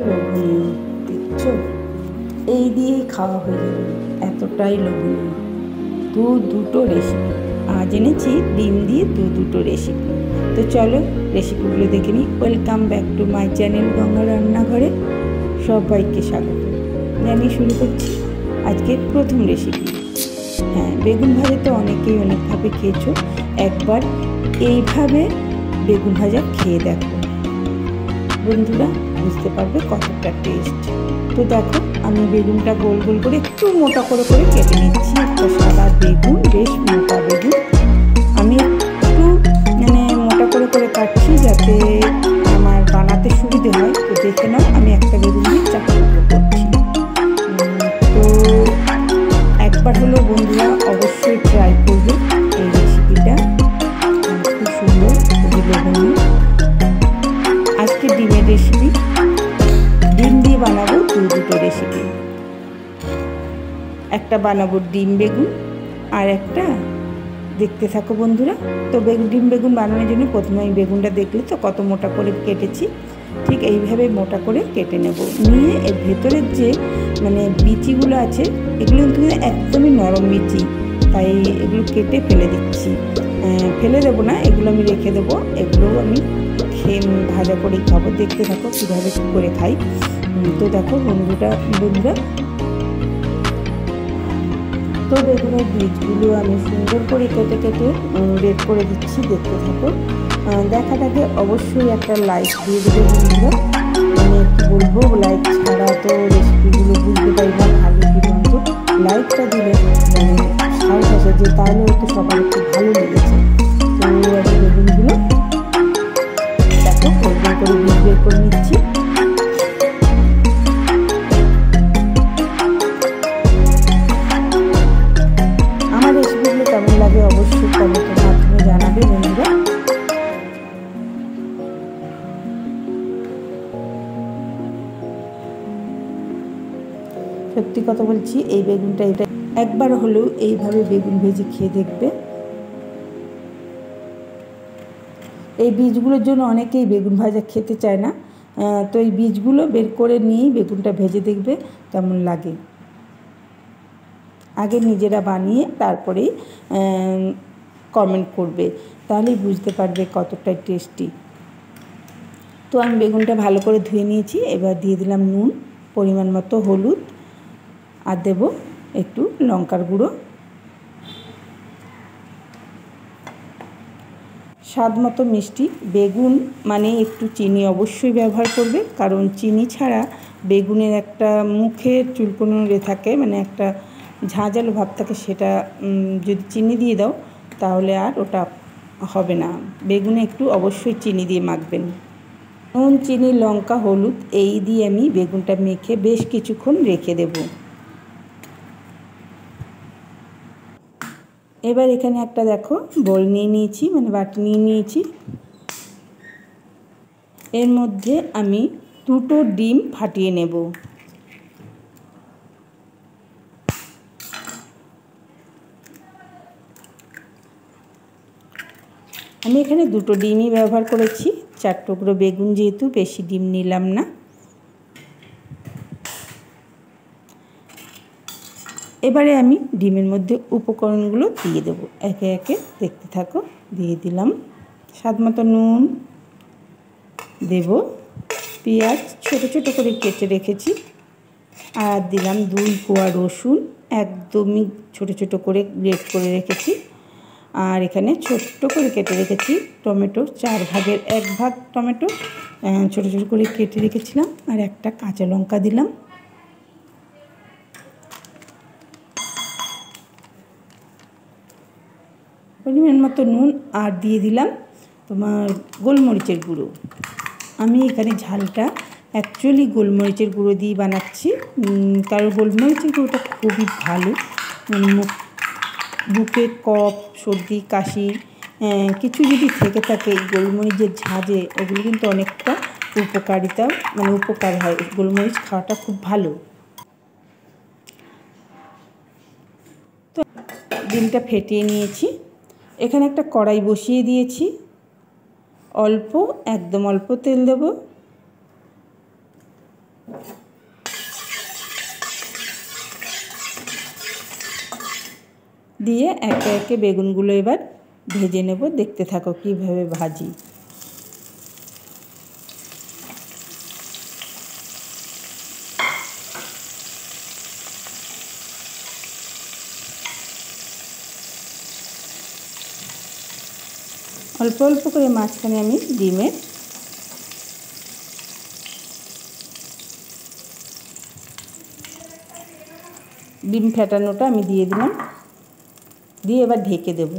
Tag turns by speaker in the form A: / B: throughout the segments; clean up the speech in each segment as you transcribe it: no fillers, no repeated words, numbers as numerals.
A: লোভনীয়, দেখছো? এই দিয়েই খাওয়া হয়ে যাবে, এতটাই লোভনীয়। দুটো রেসিপি আজ এনেছি, ডিম দিয়ে দুটো রেসিপি। তো চলো রেসিপিগুলো দেখে নিই। Welcome back to my channel Ganga রান্নাঘরে সবাইকে স্বাগত জানিয়ে শুরু করছি আজকের প্রথম রেসিপি। হ্যাঁ, বেগুন ভাজা তো অনেকেই অনেকভাবে খেয়েছো, একবার এইভাবে বেগুন ভাজা খেয়ে দেখো বন্ধুরা, বুঝতে পারবে কতটা টেস্ট। তো দেখো আমি বেগুনটা গোল গোল করে একটু মোটা করে কেটে নিচ্ছি। একটা সাদা বেগুন, বেশ মোটা বেগুন, আমি একটু মোটা করে কাটছি যাতে আমার বানাতে সুবিধে হয়। তো দেখে নাও আমি একটা বেগুন দিয়ে 4 টুকরো করছি। তো একবার হলো বন্ধুরা অবশ্যই ট্রাই করবে এই রেসিপিটা, খুব সুন্দর, খুবই লোভনীয়। আজকে ডিমের রেসিপি, ডিম দিয়ে বানাবো দুটো রেসিপি। একটা বানাবো ডিম বেগুন, আর একটা দেখতে থাকো বন্ধুরা। তো ডিম বেগুন বানানোর জন্য প্রথমে আমি বেগুনটা দেখলে তো কত মোটা করে কেটেছি, ঠিক এইভাবে মোটা করে কেটে নেব। নিয়ে এর ভেতরের যে বিচিগুলো আছে, এগুলো কিন্তু একদমই নরম বিচি, তাই এগুলো কেটে ফেলে দিচ্ছি। ফেলে দেবো না, এগুলো আমি রেখে দেবো। এগুলো আমি ভাজা করেই খাবো। দেখতে থাকো কীভাবে করে খাই। তো দেখো বন্ধুরা, তো বেগুনের বীজগুলো আমি সুন্দর করে কেটে বের করে দিচ্ছি। দেখতে থাকো, দেখার আগে অবশ্যই একটা লাইক দিয়ে দেবে বন্ধুরা। আমি কি বলবো, লাইক ছাড়া তো রেসিপিগুলো বুঝতে পারি না ভালো কি মন্দ। লাইকটা দিলে সাহস আসে যে তাহলে হয়তো সবার একটু ভালো লেগেছে। তো আমি বেগুনগুলো দেখো গোল করে বীজ বের করে নিচ্ছি। আমার রেসিপিগুলো কেমন লাগে অবশ্যই কমেন্টের মাধ্যমে জানাবে বন্ধুরা। সত্যি কথা বলছি, এই বেগুনটা একবার হলেও এইভাবে বেগুন ভেজে খেয়ে দেখবে। এই বীজগুলোর জন্য অনেকেই বেগুন ভাজা খেতে চায় না, তো এই বীজগুলো বের করে নিয়েই বেগুনটা ভেজে দেখবে কেমন লাগে। আগে নিজেরা বানিয়ে তারপরেই কমেন্ট করবে, তাহলেই বুঝতে পারবে কতটা টেস্টি। তো আমি বেগুনটা ভালো করে ধুয়ে নিয়েছি। এবার দিয়ে দিলাম নুন, পরিমাণ মতো হলুদ, আর দেব একটু লঙ্কার গুঁড়ো, স্বাদ মতো মিষ্টি। বেগুন মানে একটু চিনি অবশ্যই ব্যবহার করবে, কারণ চিনি ছাড়া বেগুনের একটা মুখের চুলকোনো থাকে, একটা ঝাঁঝালো ভাব থাকে, সেটা যদি চিনি দিয়ে দাও তাহলে আর ওটা হবে না। বেগুনে একটু অবশ্যই চিনি দিয়ে মাখবেন। নুন, চিনি, লঙ্কা, হলুদ এই দিয়ে আমি বেগুনটা মেখে বেশ কিছুক্ষণ রেখে দেব। এবার এখানে একটা দেখো বোল নিয়ে নিয়েছি, বাটি নিয়ে নিয়েছি। এর মধ্যে আমি 2টো ডিম ফাটিয়ে নেব। আমি এখানে 2টো ডিমই ব্যবহার করেছি, 4 টুকরো বেগুন যেহেতু, বেশি ডিম নিলাম না। এবারে আমি ডিমের মধ্যে উপকরণগুলো দিয়ে দেবো একে একে, দেখতে থাকো। দিয়ে দিলাম স্বাদ মতো নুন, দেব পেঁয়াজ ছোট ছোট করে কেটে রেখেছি, আর দিলাম 2 কোয়া রসুন একদমই ছোট ছোট করে গ্রেট করে রেখেছি, আর এখানে ছোট্ট করে কেটে রেখেছি টমেটো, 4 ভাগের 1 ভাগ টমেটো ছোট ছোট করে কেটে রেখেছিলাম, আর একটা কাঁচা লঙ্কা দিলাম। পরিমাণ মতো নুন, আর দিয়ে দিলাম তোমার গোলমরিচের গুঁড়ো। আমি এখানে ঝালটা অ্যাকচুয়ালি গোলমরিচের গুঁড়ো দিয়ে বানাচ্ছি, কারণ গোলমরিচের গুঁড়োটা খুবই ভালো। বুকে কফ, সর্দি, কাশি কিছু যদি থেকে থাকে, এই গোলমরিচের ঝাঁঝে ওগুলো কিন্তু অনেকটা উপকার হয়। গোলমরিচ খাওয়াটা খুব ভালো। তো ডিমটা ফেটিয়ে নিয়েছি। এখানে একটা কড়াই বসিয়ে দিয়েছি, একদম অল্প তেল দেব। দিয়ে একে একে বেগুনগুলো এবার ভেজে নেব। দেখতে থাকো কীভাবে ভাজি। অল্প অল্প করে মাঝখানে আমি ডিম ফেটানোটা আমি দিয়ে দিলাম, দিয়ে এবার ঢেকে দেব।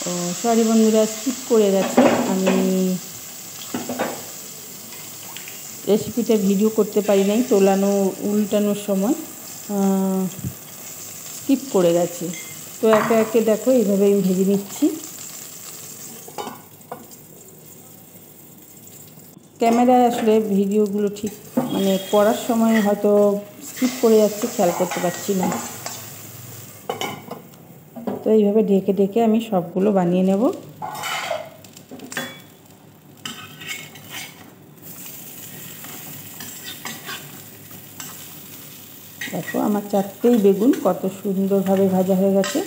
A: ও সরি বন্ধুরা, স্কিপ করে গেছে, আমি রেসিপিটা ভিডিও করতে পারি নাই, উল্টানোর সময় স্কিপ করে গেছে। তো একে একে দেখো এইভাবে আমি ভেজে নিচ্ছি। ক্যামেরায় আসলে ভিডিওগুলো ঠিক করার সময় হয়তো স্কিপ করে যাচ্ছে, খেয়াল করতে পারছি না। তো এইভাবে ঢেকে ঢেকে আমি সবগুলো বানিয়ে নেব। দেখো আমার 4টেই বেগুন কত সুন্দরভাবে ভাজা হয়ে গেছে।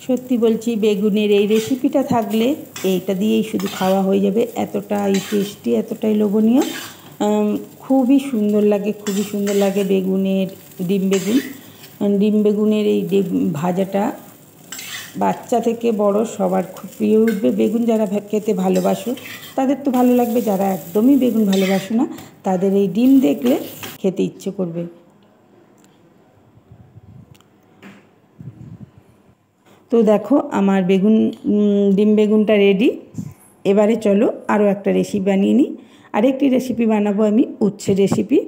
A: সত্যি বলছি, বেগুনের এই রেসিপিটা থাকলে এইটা দিয়েই শুধু খাওয়া হয়ে যাবে। এতটাই টেস্টি, এতটাই লোভনীয়, খুবই সুন্দর লাগে বেগুনের ডিম বেগুনের এই ভাজাটা বাচ্চা থেকে বড় সবার খুব প্রিয় উঠবে। বেগুন যারা খেতে ভালোবাসো তাদের তো ভালো লাগবে, যারা একদমই বেগুন ভালোবাসো না তাদের এই ডিম দেখলে খেতে ইচ্ছে করবে। তো দেখো আমার ডিম বেগুনটা রেডি। এবারে চলো আরও একটা রেসিপি বানিয়ে নিই। আরেকটি রেসিপি বানাবো আমি উচ্ছে রেসিপি।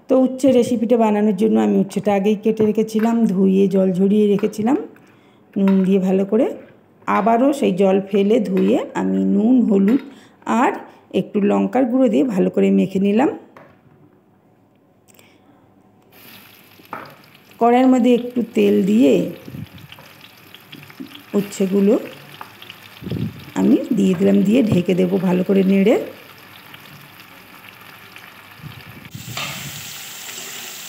A: তো উচ্ছে রেসিপিটা বানানোর জন্য আমি উচ্ছেটা আগেই কেটে রেখেছিলাম, ধুয়ে জল ঝরিয়ে রেখেছিলাম নুন দিয়ে ভালো করে। আবারও সেই জল ফেলে ধুয়ে আমি নুন, হলুদ আর একটু লঙ্কার গুঁড়ো দিয়ে ভালো করে মেখে নিলাম। কড়াইয়ের মধ্যে একটু তেল দিয়ে উচ্ছেগুলো আমি দিয়ে দিলাম, দিয়ে ঢেকে দেবো ভালো করে নেড়ে।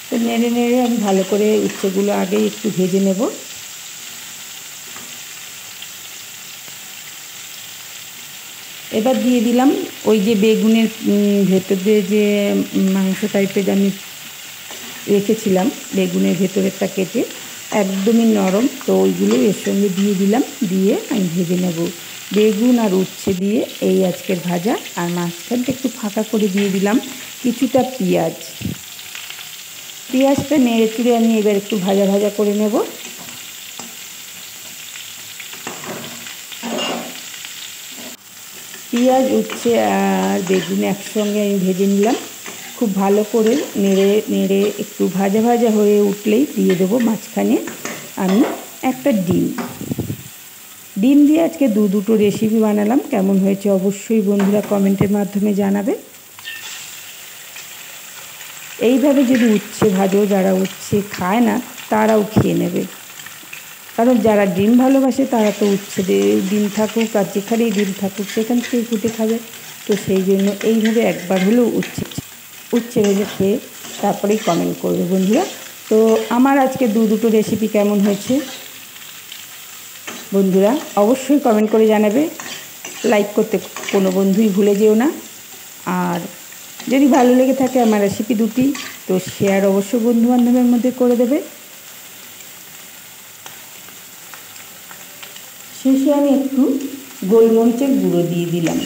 A: তো নেড়ে নেড়ে আমি ভালো করে উচ্ছেগুলো আগেই একটু ভেজে নেব। এবার দিয়ে দিলাম ওই যে বেগুনের ভেতর দিয়ে যে মাংস টাইপের আমি রেখেছিলাম, বেগুনের ভেতরেরটা কেটে একদমই নরম, তো ওইগুলো এর সঙ্গে দিয়ে দিলাম, দিয়ে আমি ভেজে নেব। বেগুন আর উচ্ছে দিয়ে এই আজকের ভাজা। আর মাঝখানটা একটু ফাঁকা করে দিয়ে দিলাম কিছুটা পেঁয়াজটা নেড়ে চুড়ে আমি এবার একটু ভাজা ভাজা করে নেব। পেঁয়াজ, উচ্ছে আর বেগুন একসঙ্গে আমি ভেজে নিলাম। খুব ভালো করে নেড়ে নেড়ে একটু ভাজা ভাজা হয়ে উঠলেই দিয়ে দেবো মাঝখানে আমি একটা ডিম দিয়ে আজকে দুটো রেসিপি বানালাম। কেমন হয়েছে অবশ্যই বন্ধুরা কমেন্টের মাধ্যমে জানাবে। এইভাবে যদি উচ্ছে ভাজো, যারা উচ্ছে খায় না তারাও খেয়ে নেবে, কারণ যারা ডিম ভালোবাসে তারা তো উচ্ছে ডিম থাকুক আর যেখানেই ডিম থাকুক সেখান থেকেই ফুটে খাবে। তো সেই জন্য এইভাবে একবার হলেও উচ্ছে ভেজে খেয়ে তারপরেই কমেন্ট করবে বন্ধুরা। তো আমার আজকে দুটো রেসিপি কেমন হয়েছে বন্ধুরা অবশ্যই কমেন্ট করে জানাবে। লাইক করতে কোনো বন্ধুই ভুলে যেও না। আর যদি ভালো লেগে থাকে আমার রেসিপি দুটি, তো শেয়ার অবশ্যই বন্ধুবান্ধবের মধ্যে করে দেবে। শেষে আমি একটু গোলমরিচের গুঁড়ো দিয়ে দিলাম,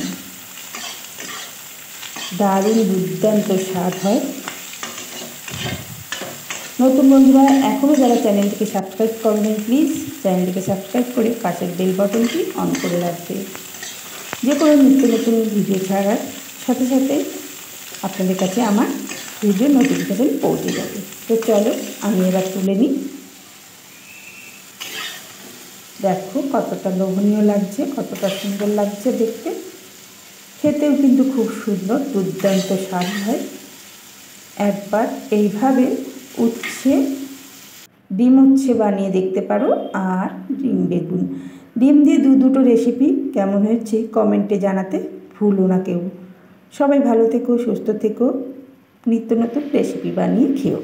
A: দারুণ দুর্দান্ত স্বাদ হয়। নতুন বন্ধুরা এখনও যারা চ্যানেলটিকে সাবস্ক্রাইব করবেন, প্লিজ চ্যানেলটিকে সাবস্ক্রাইব করে পাশের বেল বাটনটি অন করে রাখবে। যে কোনো নিত্য নতুন ভিডিও ছাড়ার সাথে সাথে আপনাদের কাছে আমার ভিডিও নোটিফিকেশান পৌঁছে যাবে। তো চলো আমি এবার তুলে নিই। দেখো কতটা লোভনীয় লাগছে, কতটা সুন্দর লাগছে দেখতে। খেতেও কিন্তু খুব সুন্দর, দুর্দান্ত স্বাদ হয়। একবার এইভাবে ডিম উচ্ছে বানিয়ে দেখতে পারো। আর ডিম বেগুন, ডিম দিয়ে দুটো রেসিপি কেমন হয়েছে কমেন্টে জানাতে ভুলো না কেউ। সবাই ভালো থেকো, সুস্থ থেকো, নিত্য নতুন রেসিপি বানিয়ে খেও।